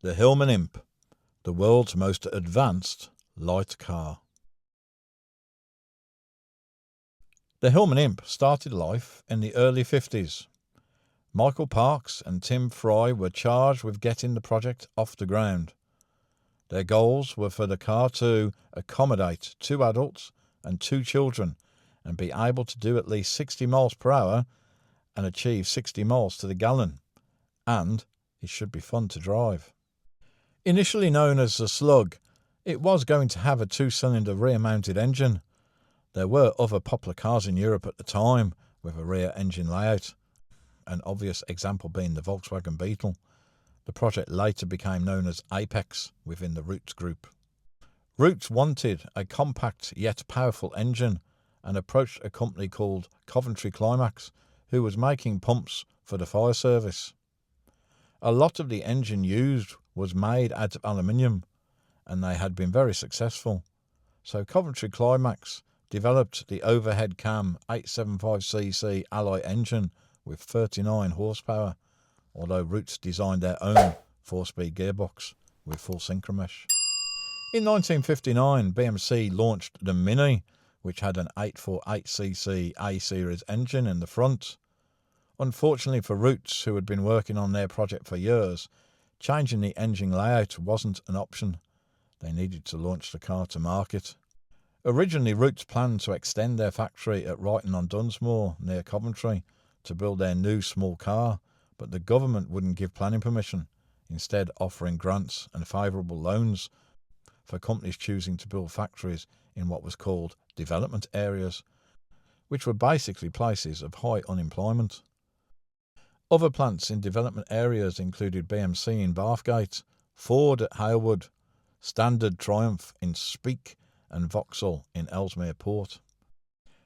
The Hillman Imp, the world's most advanced light car. The Hillman Imp started life in the early 50s. Michael Parks and Tim Fry were charged with getting the project off the ground. Their goals were for the car to accommodate 2 adults and 2 children and be able to do at least 60 miles per hour and achieve 60 miles to the gallon. And it should be fun to drive. Initially known as the Slug, it was going to have a 2-cylinder rear-mounted engine. There were other popular cars in Europe at the time with a rear engine layout, an obvious example being the Volkswagen Beetle. The project later became known as Apex within the Roots group. Roots wanted a compact yet powerful engine and approached a company called Coventry Climax, who was making pumps for the fire service. A lot of the engine used was made out of aluminium, and they had been very successful. So Coventry Climax developed the overhead cam 875cc alloy engine with 39 horsepower, although Roots designed their own 4-speed gearbox with full synchromesh. In 1959, BMC launched the Mini, which had an 848cc A-series engine in the front. Unfortunately for Roots, who had been working on their project for years, changing the engine layout wasn't an option. They needed to launch the car to market. Originally, Roots planned to extend their factory at Brighton-on-Dunsmore near Coventry to build their new small car, but the government wouldn't give planning permission, instead offering grants and favourable loans for companies choosing to build factories in what was called development areas, which were basically places of high unemployment. Other plants in development areas included BMC in Bathgate, Ford at Halewood, Standard Triumph in Speke, and Vauxhall in Ellesmere Port.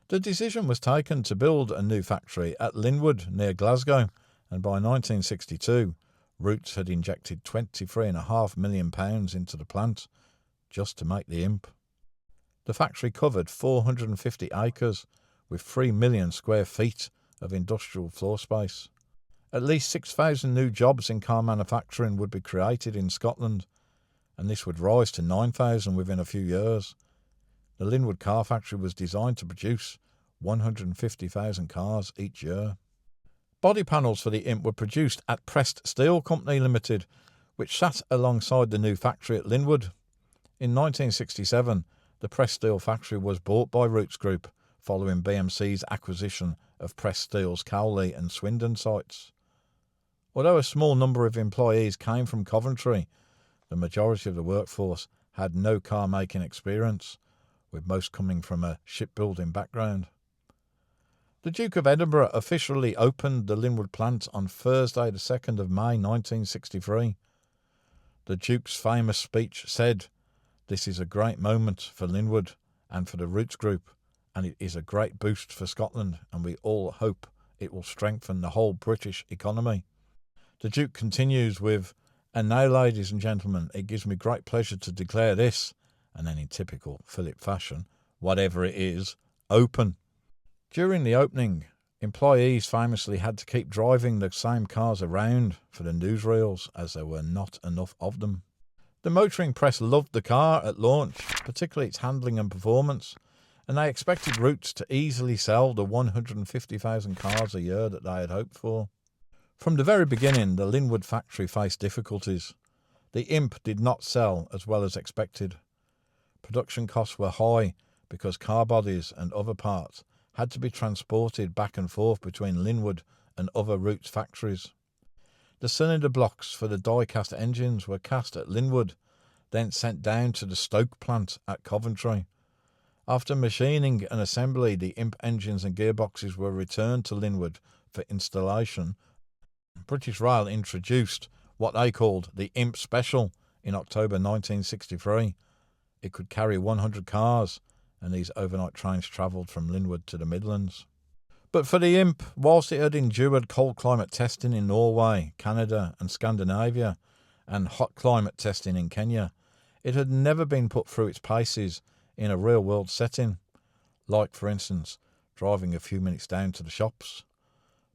The decision was taken to build a new factory at Linwood near Glasgow, and by 1962, Roots had injected £23.5 million into the plant just to make the Imp. The factory covered 450 acres with 3 million square feet of industrial floor space. At least 6,000 new jobs in car manufacturing would be created in Scotland, and this would rise to 9,000 within a few years. The Linwood car factory was designed to produce 150,000 cars each year. Body panels for the Imp were produced at Pressed Steel Company Limited, which sat alongside the new factory at Linwood. In 1967, the Pressed Steel factory was bought by Roots Group following BMC's acquisition of Pressed Steel's Cowley and Swindon sites. Although a small number of employees came from Coventry, the majority of the workforce had no car-making experience, with most coming from a shipbuilding background. The Duke of Edinburgh officially opened the Linwood plant on Thursday the 2nd of May 1963. The Duke's famous speech said, "This is a great moment for Linwood and for the Roots Group, and it is a great boost for Scotland, and we all hope it will strengthen the whole British economy." The Duke continues with, "And now, ladies and gentlemen, it gives me great pleasure to declare this," and then in typical Philip fashion, "whatever it is, open." During the opening, employees famously had to keep driving the same cars around for the newsreels as there were not enough of them. The motoring press loved the car at launch, particularly its handling and performance, and they expected Roots to easily sell the 150,000 cars a year that they had hoped for. From the very beginning, the Linwood factory faced difficulties. The Imp did not sell as well as expected. Production costs were high because car bodies and other parts had to be transported back and forth between Linwood and other Roots factories. The cylinder blocks for the die-cast engines were cast at Linwood, then sent down to the Stoke plant at Coventry. After machining and assembly, the Imp engines and gearboxes were returned to Linwood for installation. British Rail introduced what they called the Imp Special in October 1963. It could carry 100 cars, and these overnight trains travelled from Linwood to the Midlands. But for the Imp, whilst it had endured cold climate testing in Norway, Canada and Scandinavia, and hot climate testing in Kenya, it had never been put through its paces in a real-world setting, like, for instance, driving a few minutes down to the shops.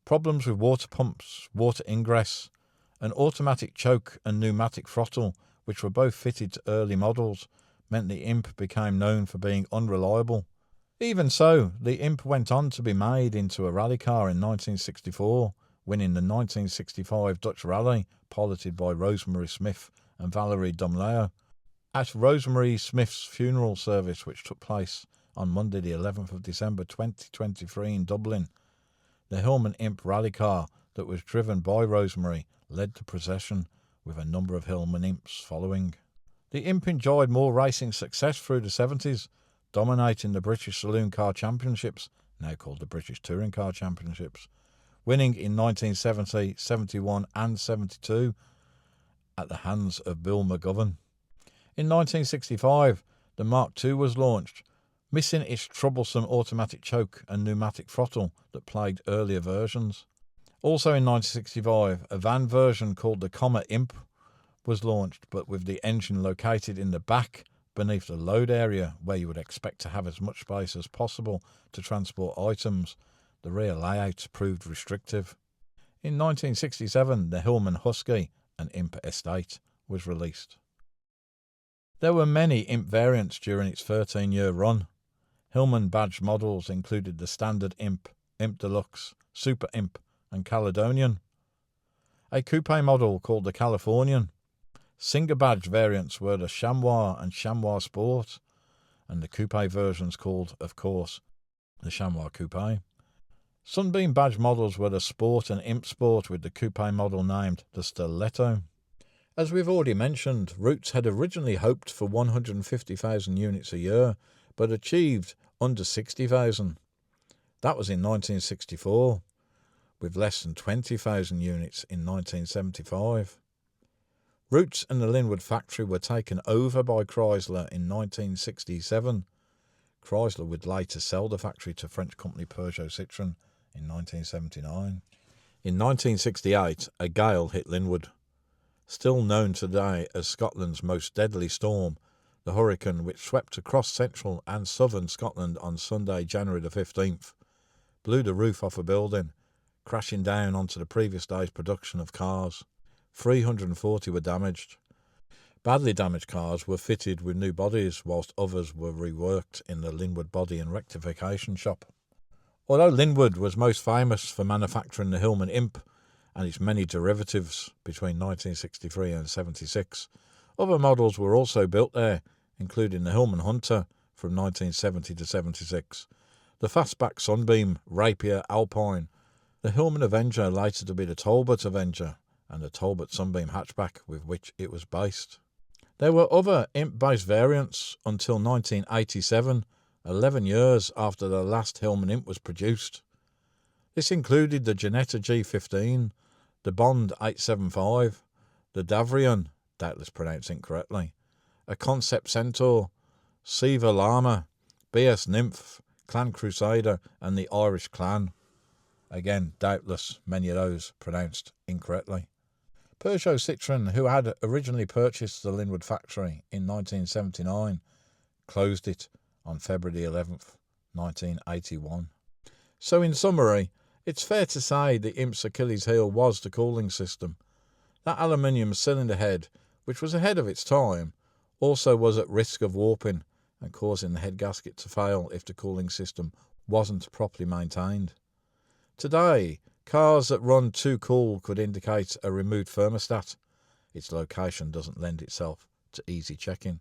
Problems with water pumps, water ingress, An automatic choke and pneumatic throttle, which were both fitted to early models, meant the Imp became known for being unreliable. Even so, the Imp went on to be made into a rally car in 1964, winning the 1965 Dutch Rally, piloted by Rosemary Smith and Valerie Dumlao. At Rosemary Smith's funeral service, which took place on Monday the 11th of December 2023 in Dublin, the Hillman Imp rally car that was driven by Rosemary led the procession, with a number of Hillman Imps following. The Imp enjoyed more racing success through the 70s, dominating the British Saloon Car Championships, now called the British Touring Car Championships, winning in 1970, 71 and 72 at the hands of Bill McGovern. In 1965, the Mark II was launched, missing its troublesome automatic choke and pneumatic throttle that plagued earlier versions. Also in 1965, a van version called the Comet Imp was launched, but with the engine located in the back beneath the load area, where you would expect to have as much space as possible to transport items. The rear layout proved restrictive. In 1967, the Hillman Husky, an Imp estate, was released. There were many Imp variants during its 13-year run. Hillman badge models included the Standard Imp, Imp Deluxe, Super Imp, and Caledonian. A coupe model called the Californian. Singer badge variants were the Chamois and Chamois Sport, and the coupe versions called, of course, the Chamois Coupe. Sunbeam badge models were the Sport and Imp Sport, with the coupe model named the Stiletto. As we've already mentioned, Roots had originally hoped for 150,000 units a year, but achieved under 60,000. That was in 1964, with less than 20,000 units in 1975. Roots and the Linwood factory were taken over by Chrysler in 1967. Chrysler would later sell the factory to French company Peugeot-Citroën in 1979. In 1968, a gale hit Linwood. Still known today as Scotland's most deadly storm, the hurricane which swept across central and southern Scotland on Sunday, January the 15th, blew the roof off a building, crashing down onto the previous day's production of cars. 340 were damaged. Badly damaged cars were fitted with new bodies, whilst others were reworked in the Linwood Body and Rectification Shop. Although Linwood was most famous for manufacturing the Hillman Imp and its many derivatives between 1963 and 76, other models were also built there, including the Hillman Hunter from 1970 to 76, the fastback Sunbeam, Rapier, Alpine, the Hillman Avenger, later to be the Talbot Avenger, and the Talbot Sunbeam hatchback with which it was based. There were other Imp-based variants until 1987, 11 years after the last Hillman Imp was produced. This included the Ginetta G15, the Bond 875, the Davrion, doubtless pronounced incorrectly, a Concept Centaur, Siva Lama, BS Nymph, Clan Crusader, and the Irish Clan. Again, doubtless many of those pronounced incorrectly. Peugeot-Citroën, who had originally purchased the Linwood factory in 1979, closed it on February 11th, 1981. So in summary, it's fair to say the Imp's Achilles heel was the cooling system. That aluminium cylinder head, which was ahead of its time, also was at risk of warping and causing the head gasket to fail if the cooling system wasn't properly maintained. Today, cars that run too cool could indicate a removed thermostat. Its location doesn't lend itself to easy checking,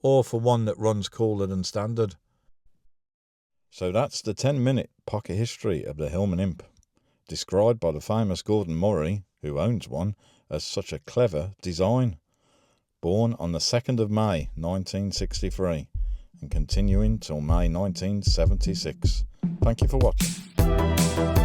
or for one that runs cooler than standard. So that's the 10-minute pocket history of the Hillman Imp, described by the famous Gordon Murray, who owns one, as such a clever design. Born on the 2nd of May 1963 and continuing till May 1976. Thank you for watching.